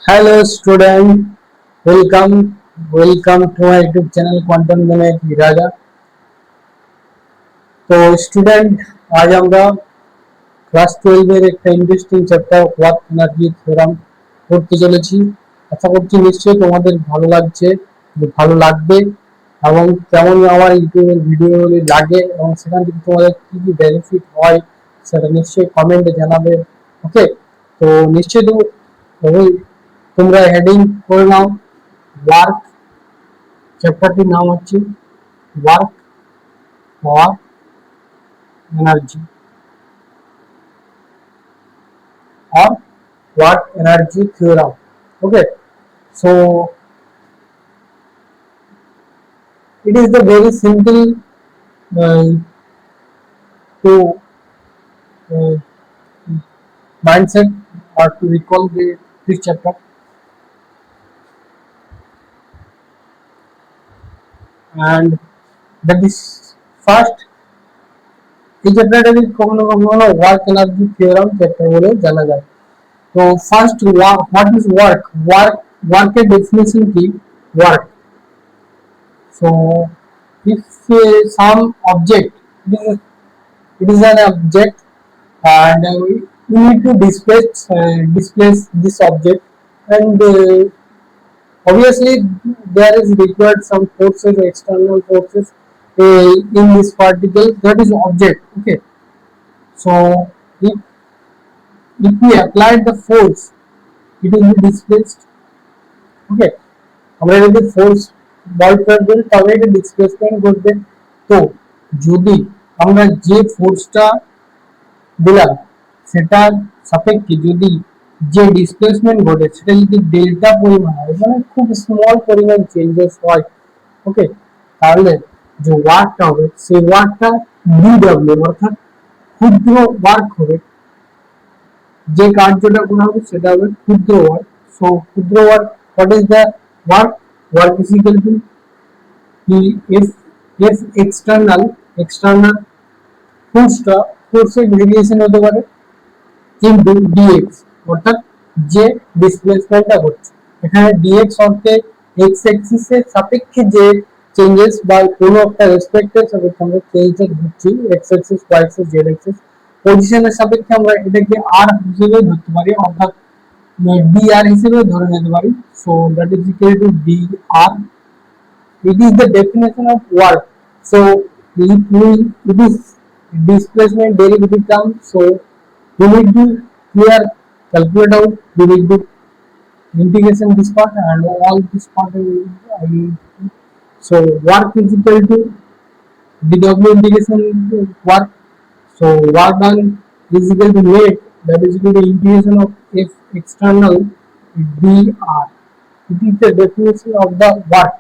Hello student, welcome to my YouTube channel Quantum Gymnasium Viraja। তো student আজ আমরা class 12 এর একটা interesting chapter work energy theorem পড়তে চলেছি। আশা করছি নিশ্চয়ই তোমাদের ভালো লাগবে এবং কেমন আমার ইউটিউবের ভিডিওগুলি লাগে এবং সেখান থেকে তোমাদের কি কি বেনিফিট হয় সেটা নিশ্চয়ই কমেন্টে জানাবে। ওকে, তো নিশ্চয়ই তোমরা হেডিং করে নাও। ওয়ার্ক, চ্যাপ্টারটির নাম হচ্ছে work for energy or work energy theorem। Okay, so it is the very simple to uh, mindset or to recall this chapter, and that is first এই চ্যাপ্টারটাকে কখনো কখনো ওয়ার্ক এনার্জি থিওরাম চ্যাপ্টার বলে জানা যায়। তো first what is work, ওয়ার্কের definition কি? Work, so if some object, it is an object, and we need to displace this object, and obviously there is required some forces, external forces in this particle, that is object. Okay, so if we apply the force, it will be displaced। Okay, আমরা যদি force বল প্রয়োগ করি তবে এটা displacement ঘটবে। তো যদি আমরা যে ফোর্সটা দিলাম সেটার সাপেক্ষে যদি যে ডিসপ্লেসমেন্ট ঘটে সেটা যদি ডেল্টা পরিমাণ হয়, মানে খুব স্মল পরিমাণ চেঞ্জেস হয়, ওকে, তাহলে যে ওয়ার্কটা হবে সেই ওয়ার্কটা ডিডব্লিউ অর্থাৎ ক্ষুদ্র ওয়ার্ক হবে। যে কার্যটা করা হবে সেটা হবে ক্ষুদ্র ওয়ার্ক। সো ক্ষুদ্র work, what is the work? Work is equal to F external ফোর্সটা, ফোর্সের ভেরিয়েশন হতে পারে ইনটু ডিএক্স, অর্থাৎ যে ডিসপ্লেসমেন্টটা হচ্ছে এখানে ডিএক্স অর্থে এক্স অ্যাক্সিসের সাপেক্ষে যে চেঞ্জেস বা কোনো একটা রেসপেক্টের সাপেক্ষে আমরা চেঞ্জেস হচ্ছি, x axis, y axis, z axis, পজিশনের সাপেক্ষে আমরা এটাকে আর হিসেবে ধরতে পারি, অর্থাৎ dr হিসেবে ধরে নিতে পারি। So that is equal two dr, it is the definition of work। So if we, it is displacement derivative term, so we need to clear, calculate out, we need to integration this part and all this part so work is equal to dw integration work, so work done is equal to net, that is equal to integration of f external dr, it is the definition of the work।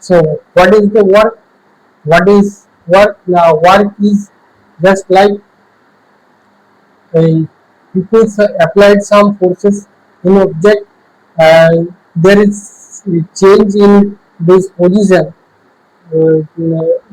So what is the work? What is work? Now work is just like people applied some forces in object, and there is a change in this position,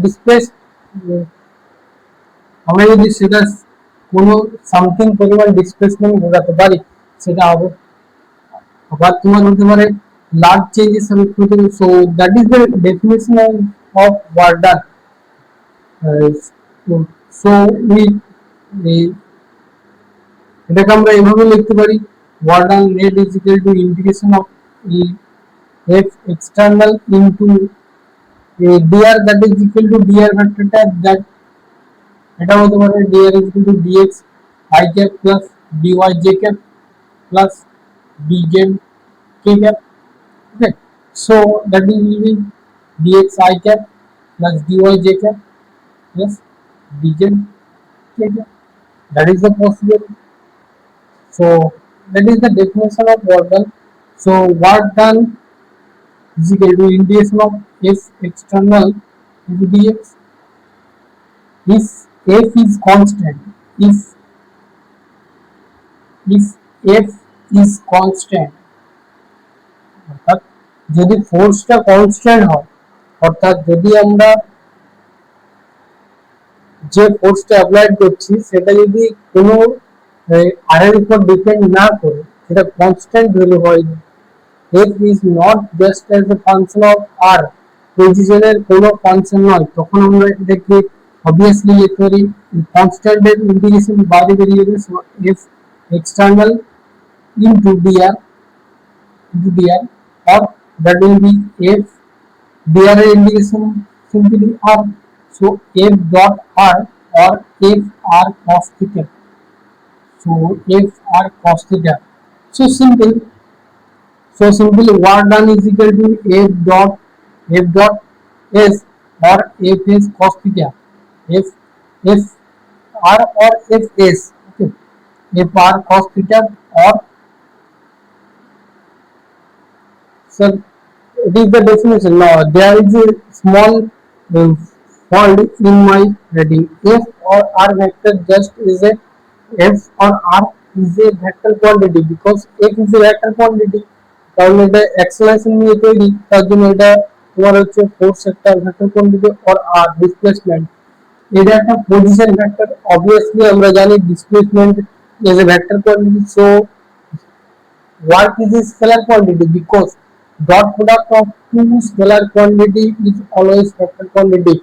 displaced, আমরা যদি সেটা কোনো something পরিমাণ displacement ঘটাতে পারি সেটা হবে, আবার তোমার হতে পারে large changes have occurred। So that is the definition of work done। So we এটাকে আমরা এভাবে লিখতে পারি, work done net is equal to integration of f external into dr, that is equal to dr vector tab, that এটা হতে পারে dr is equal to dx I cap plus dy j cap plus dj k cap। Okay, so that will be dx I cap plus dy j cap plus dj k cap, that is the possible। So that is the definition of work done। So work done is equal to integration of f external into dx, if f is constant, if f is constant, অর্থাৎ যদি ফোর্সটা constant হয়, অর্থাৎ যদি আমরা যে ফোর্সটা apply করছি সেটা যদি কোনো আর এর উপর ডিপেন্ড না করে, সেটা কনস্ট্যান্ট ভ্যালু হয়। f is not just as a function of r, পজিশনের কোনো ফাংশন নয়, তখন আমরা এটাকে obviously লিখতে পারি কনস্ট্যান্ট এর ইন্টিগ্রেশন বাইরে বেরিয়ে যাবে। So f external into dr or that will be f dr এর integration simply r, so f dot r or f r cos theta, so f r cos theta, so simple. So simply work done is equal to f dot s or f s cos theta, f f r or f s, okay, f r cos theta or, so it is the definition. Now there is a small fault in my writing. F or r vector just is a, f or r is a vector quantity because f is a vector quantity. কারণ এটা acceleration নিয়ে তৈরি, তার জন্য এটা তোমার হচ্ছে force একটা ভেক্টর কোয়ান্টিটি অর আর ডিসপ্লেসমেন্ট, এটা একটা পজিশন ভেক্টর। অবভিয়াসলি আমরা জানি displacement is a vector quantity, so work is a scalar quantity because dot product of two scalar quantity is always vector quantity,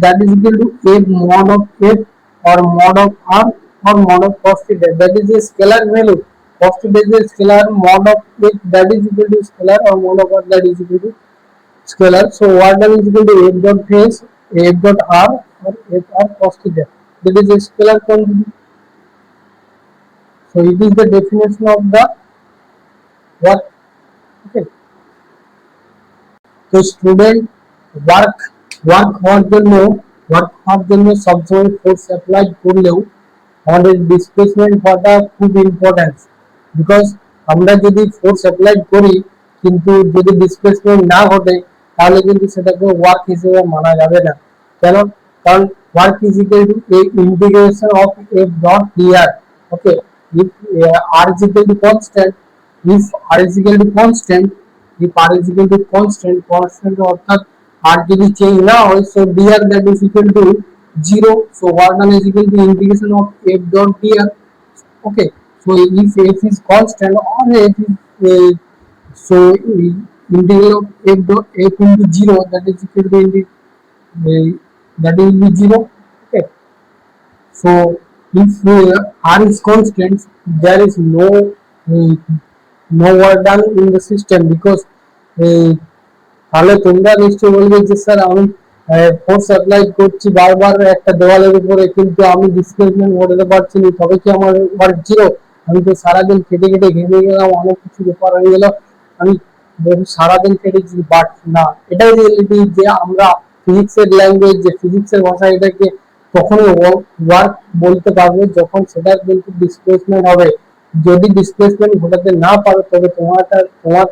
that is equal to f mod of f or mod of r or mod of cos theta, that is a scalar value. Cos theta is a scalar, mod of f that is equal to scalar or mod of r that is equal to scalar. So what done is equal to f dot face, f dot r or f r cos theta, that is a scalar quantity. So it is the definition of the work. Okay. তো student work হওয়ার জন্য সবসময় force apply করলেও আমাদের displacement হওয়াটা খুব important, because আমরা যদি ফোর্স অ্যাপ্লাই করি কিন্তু যদি ডিসপ্লেসমেন্ট না ঘটে তাহলে কিন্তু সেটাকে ওয়ার্ক হিসেবে মানা যাবে না। কেন? কারণ work is equal to a integration of F dot d r. Okay, if r is equal to constant, if r is equal to constant, if r is equal to constant অর্থাৎ r যদি change না হয়, so dr that is equal to 0, so work done is equal to integration of f dot dr. Okay, so if f is constant or f is so integral of f dot f into 0 that is equal to that will be 0. Okay, so if r is constant there is no work done in the system because তাহলে তোমরা নিশ্চয়ই বলবে যে sir আমি force apply করছি বারবার একটা দেওয়ালের উপরে কিন্তু আমি ডিসপ্লেসমেন্ট ঘটাতে পারছি না, তবে কি আমার ওয়ার্ক জিরো? আমি তো সারাদিন খেটে খেটে ঘেমে গেলাম, অনেক কিছু ব্যাপার হয়ে গেল, আমি সারাদিন খেটেছি, বাট না, এটাই রিয়েলিটি যে আমরা ফিজিক্সের ল্যাঙ্গুয়েজ, যে ফিজিক্সের ভাষা, এটাকে তখনই ওয়ার্ক বলতে পারবো যখন সেটার কিন্তু ডিসপ্লেসমেন্ট হবে। যদি ডিসপ্লেসমেন্ট ঘটাতে না পারো তবে তোমার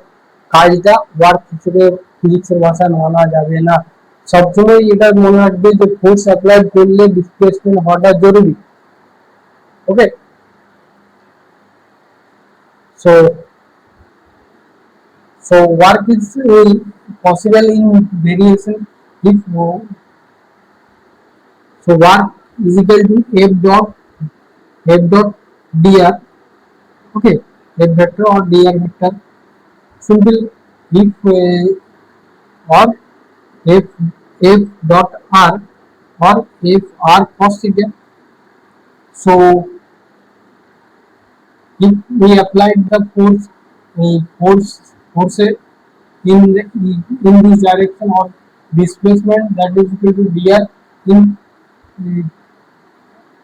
কাজটা ওয়ার্ক হিসেবে ফিজিক্সের ভাষায় মানা যাবে না। সবসময় এটা মনে রাখবে যে ফোর্স অ্যাপ্লাই করলে ডিসপ্লেসমেন্ট হওয়াটা জরুরি। ওকে, so work is possible in variation if so work is equal to f dot dr. Okay, f vector or dr vector, simple, if or f dot r or f r cos theta. So if we applied the force in this direction or displacement that is equal to dr in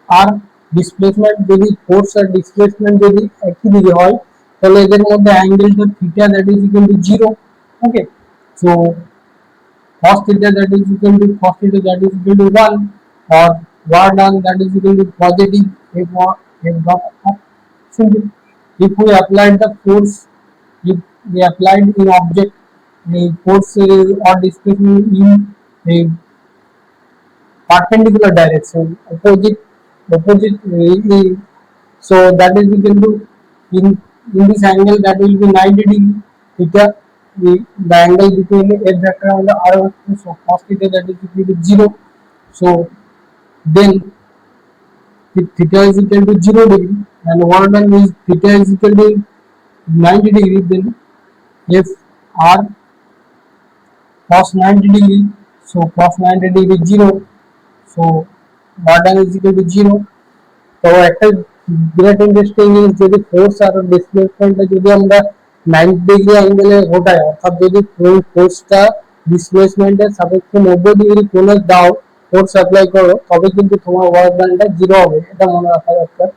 r displacement, যদি force আর displacement যদি একই দিকে হয় তাহলে এদের মধ্যে অ্যাঙ্গেলটা theta that is equal to 0। Okay, so cos theta that is equal to 1 or work done that is equal to positive f dot r. Simple. If we applied the force, if we applied in object a force or displacement in a perpendicular direction, opposite, so that is equal to in this angle that will be 90 degree theta, the angle between f vector and the r vector, so cos theta that is equal to 0. So then if theta is equal to 0 degree and work done is theta is equal to 90 degree, then if r cos 90 degree, so cos 90 degree 0, so r done is equal to 0. তো একটা বিরাট interesting জিনিস, যদি force আর ডিসপ্লেসমেন্টটা যদি আমরা 90 degree অ্যাঙ্গেলে ঘটাই, অর্থাৎ যদি ফোর্সটা ডিসপ্লেসমেন্টের সাপেক্ষে 90 ডিগ্রি কোণে দাও, ফোর্স অ্যাপ্লাই করো, তবে কিন্তু তোমার ওয়ার্ক ডানটা জিরো হবে, এটা মনে রাখা দরকার।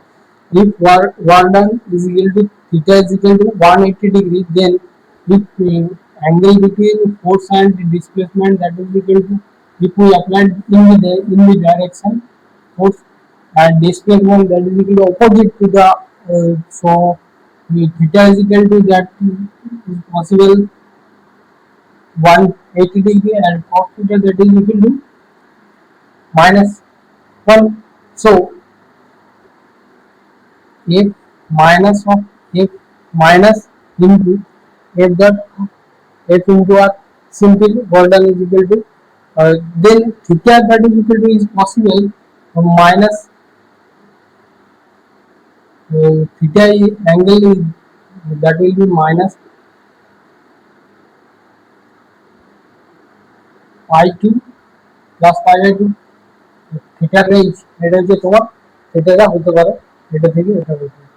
if work done is equal to theta is equal to 180 degree, then if angle between force and displacement that is equal to, if we applied in the direction force and displacement that is equal to opposite to the so the theta is equal to that is possible 180 degree, and cos theta that is equal to -1. So f minus of f minus into f dot f into r, simple work done is equal to then theta that is equal to is possible minus theta angle is that will be minus pi 2 plus pi by 2, theta range এটা হচ্ছে তোমার থিটাটা হতে পারে এটা থেকে এটা হতে পারে,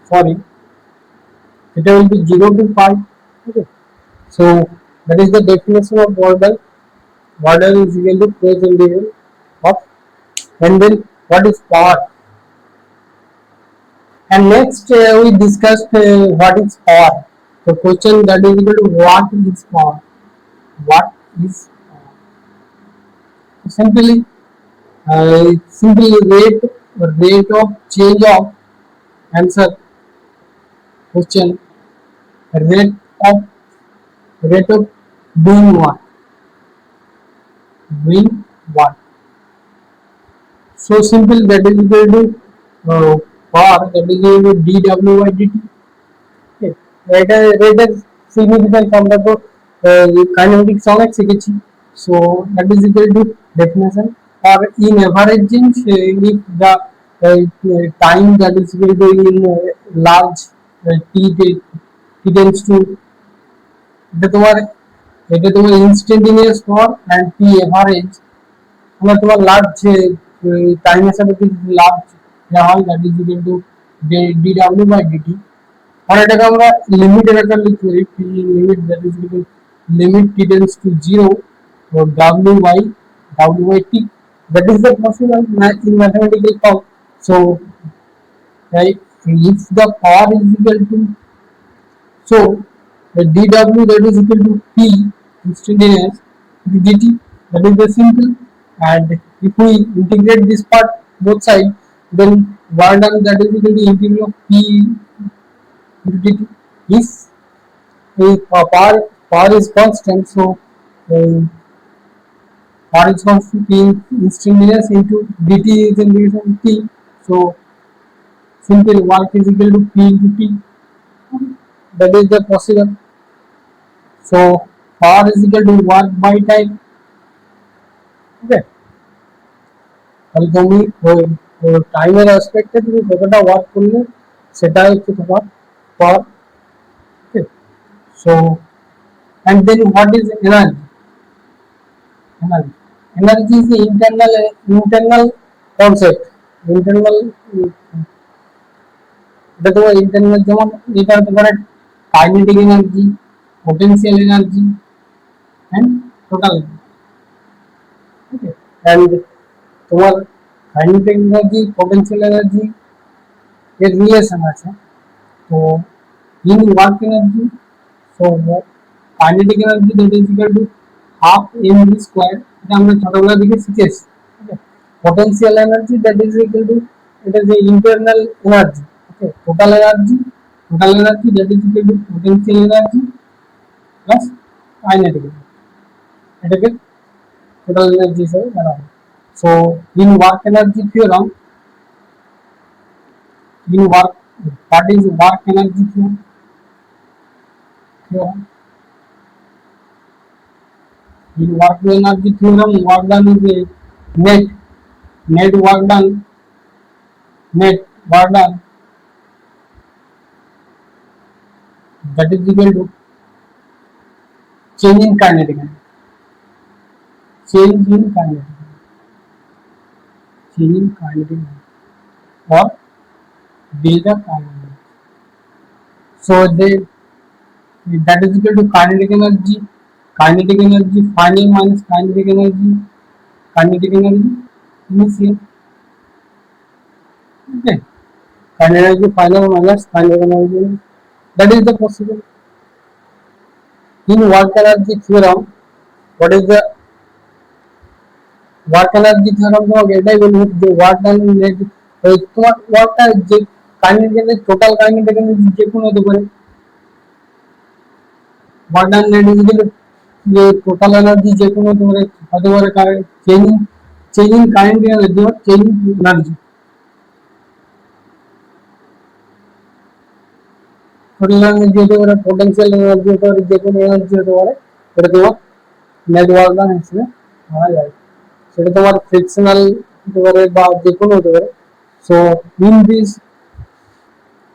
sorry theta will be 0 to pi. Okay, so that is the definition of work done. Work done is equal to force integral of, and then what is power, and next we discussed what is power. The question that is equal to what is power, what is power. Simply rate of change of answer question, rate of doing what, so simple, that is equal to power that is equal to dw by dt. Okay, এটা significant আমরা তো kinetics অনেক শিখেছি, so that is equal to definition, or in averaging if the time that is equal to in large t tends to, এটা তোমার instantaneous power, and t average আমরা তোমার large টাইমের সাথে লার্জ দেওয়া হয়, that is equal two dw by dt, আর এটাকে আমরা লিমিটের আকারে লিখতে পারি, p limit that is equal limit t tends to 0 or w by t, that is the possible in mathematical form. So right, if the power is equal to, so the dw that is equal to p instantaneous dt, that is the simple, and if we integrate this part both side, then work done that is equal to integral of p into dt. If power is constant, so power is constant in instantaneous into dt is in relation to t, so simple work is equal to p into t, that is the possible. So power is equal to work by time. Okay, তাহলে তুমি টাইমের অ্যাসপেক্টে তুমি কতটা work করলে সেটা হচ্ছে তোমার পাওয়ার। ওকে, so and then what is energy? Energy is the internal concept, internal, এটা তোমার ইন্টারনাল, যেমন এটা হতে পারে kinetic energy, potential energy and total energy. Okay, and তোমার কাইনেটিক এনার্জি, potential energy এর রিলেশন আছে, তো in work energy, so kinetic energy that is equal to half mv square, এটা আমরা ছোটবেলা থেকে শিখেছি। potential energy that is equal to, এটা যে internal energy, okay, total energy that is equal to potential energy plus kinetic energy, এটাকে total energy হিসেবে ধরা হয়। so in work energy theorem, what is work energy theorem? In work energy theorem, work done is a net work done that is equal to change in kinetic energy, change in kinetic energy, change in kinetic energy or delta kinetic energy. So that is equal to kinetic energy final minus kinetic energy initial. Okay, kinetic energy final minus kinetic energy. That is the possible. In work energy theorem, what is the work energy theorem? তোমাকে এটাই বলবো যে work energy তোমার ওয়ার্কটা যে kinetic energy total kinetic energy যে কোনো হতে পারে ওয়ার্ক এনার্জি যে টোটাল এনার্জি যে কোনো হতে পারে কারণ changing kinetic energy or changing energy total energy হতে পারে পোটেনশিয়াল এনার্জি হতে পারে যে কোনো এনার্জি হতে পারে এটা তোমার নেট ওয়ার্ক ডান হিসেবে ধরা যায় সেটা তোমার ফ্রিকশনাল হতে পারে বা যে কোনো হতে পারে সো ইন দিস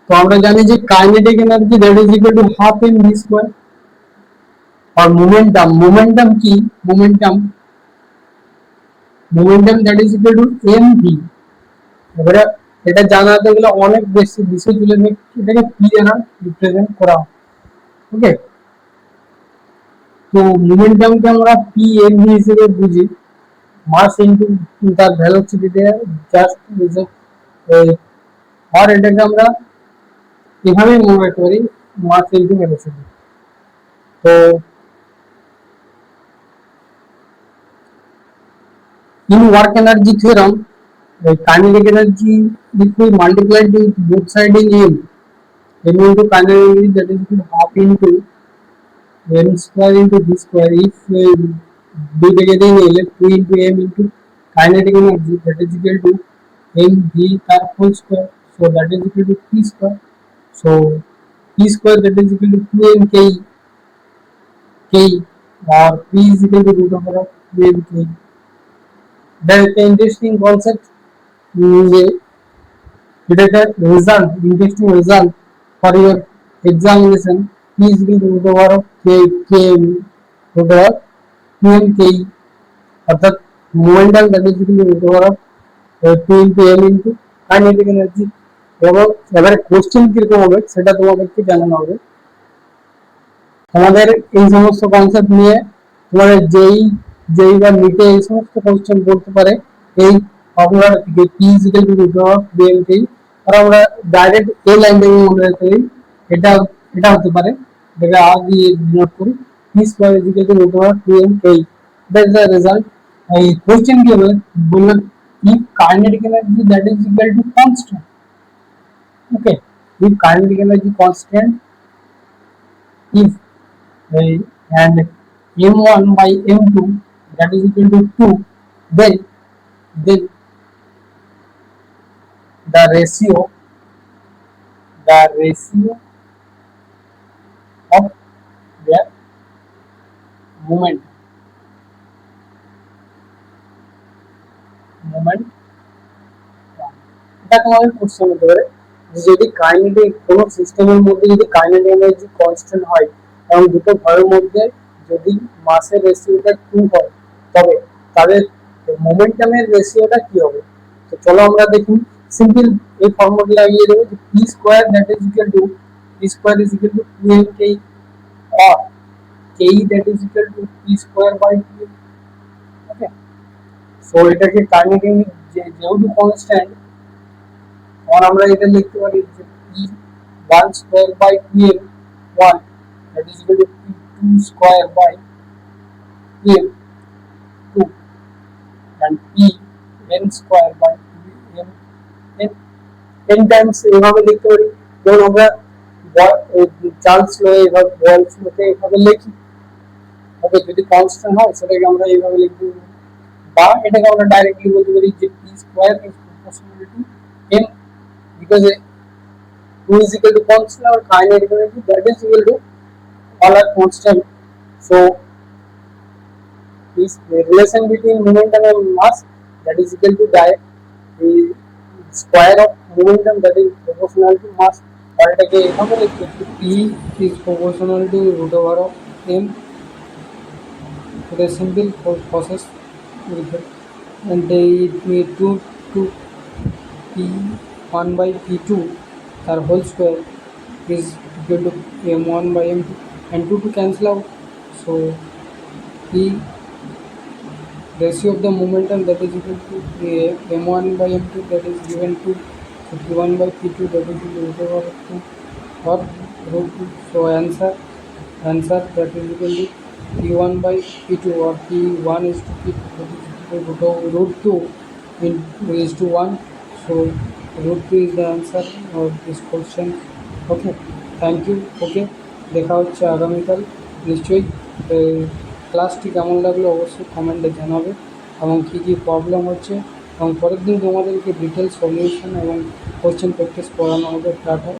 তো আমরা জানি যে kinetic energy that is equal to half M V square আর মোমেন্টাম কি momentum that is equal to M V এবারে এটা জানাতে গেলে অনেক বেশি বিষয় তুলে এটাকে পি দ্বারা রিপ্রেজেন্ট করা হয় ওকে তো মোমেন্টামকে আমরা পি এম ভি হিসেবে বুঝি মাস ইনটু তার ভেলোসিটিতে জাস্ট আর এটাকে আমরা এভাবেই মনে রাখতে পারি মাস ইনটু ভেলোসিটি তো in work energy theorem the kinetic energy if we multiply it with both side in m into kinetic energy that is equal to half into m square into v square if b together in l 2 into m into kinetic energy that is equal to m v car whole square so that is equal to p square so p square that is equal to 2m k or p is equal to root over of 2m k. That is an interesting concept. It is a result, interesting result for your examination. P is equal to root over of k root over 2m k অর্থাৎ momentum that is equal to root over of 2 into m into kinetic energy এবং এবারে question কিরকম হবে সেটা তোমাদেরকে জানানো হবে আমাদের এই সমস্ত কনসেপ্ট নিয়ে তোমাদের যেই বা নিটে এই সমস্ত কোশ্চেন করতে পারে এই ফর্মুলা থেকে p is equal to root of 2m আর আমরা ডাইরেক্ট এই লাইনটা মনে রাখতে পারি এটা এটা হতে পারে যেটা আগে নোট করি p square is equal to root of 2m that is the result এই কোশ্চেন কি হবে বললাম if kinetic energy that is equal to constant okay if kinetic energy constant if and m1 by m2 that is equal to 2 then the ratio of their moment এটা তোমাদের question হতে পারে যদি kinetic কোনো সিস্টেমের মধ্যে যদি কাইনেটিক এনার্জি কনস্ট্যান্ট হয় এবং দুটো ভরের মধ্যে যদি মাসের রেশিওটা 2 হয় তবে তাদের মোমেন্টামের রেশিওটা কি হবে তো চলো আমরা দেখি সিম্পল এই ফর্মুলা লাগিয়ে দেব যে p square that is equal two p square is equal two 2mk or k that is equal to p square by 2 okay so এটাকে কাইনেটিক যেহেতু কনস্ট্যান্ট और আমরা এটা লিখতে পারি যে p1 square by 2m1 that is equal to p2 square by 2m2 and pn square by 2m n times এভাবে লিখতে পারি যেমন আমরা চার্লস ল এভাবে বলস লতে এভাবে লিখি ওকে যদি কনস্ট্যান্ট হয় সেটাকে আমরা এইভাবে লিখতে পারি বা এটাকে আমরা ডাইরেক্টলি বলতে পারি যে p square is proportional to m because 2 is equal to constant or kinetic energy that is equal to all are constant so this relation between momentum and mass that is equal to the square of momentum that is proportional to mass পাল্টাকে এভাবে লিখতে p is proportional to root over of m with a simple process with it. And it may 2 p1 by p2 our whole square is equal to m1 by m2 and 2 to cancel out, so p ratio of the momentum that is equal to m1 by m2 that is given to p1 by p2 that is equal to root over 2 or root 2. So answer that is equal to p1 by p2 or p1 is to p2 that is equal to root 2 is to 1. So root 2 is the answer of this question. Okay, thank you. Okay, দেখা হচ্ছে আগামীকাল নিশ্চয়ই। ক্লাসটি কেমন লাগলো অবশ্যই কমেন্টে জানাবে এবং কী কী প্রবলেম হচ্ছে, এবং পরের দিন তোমাদেরকে ডিটেলস সলিউশন এবং কোশ্চেন প্র্যাকটিস করানো হবে। টাটা।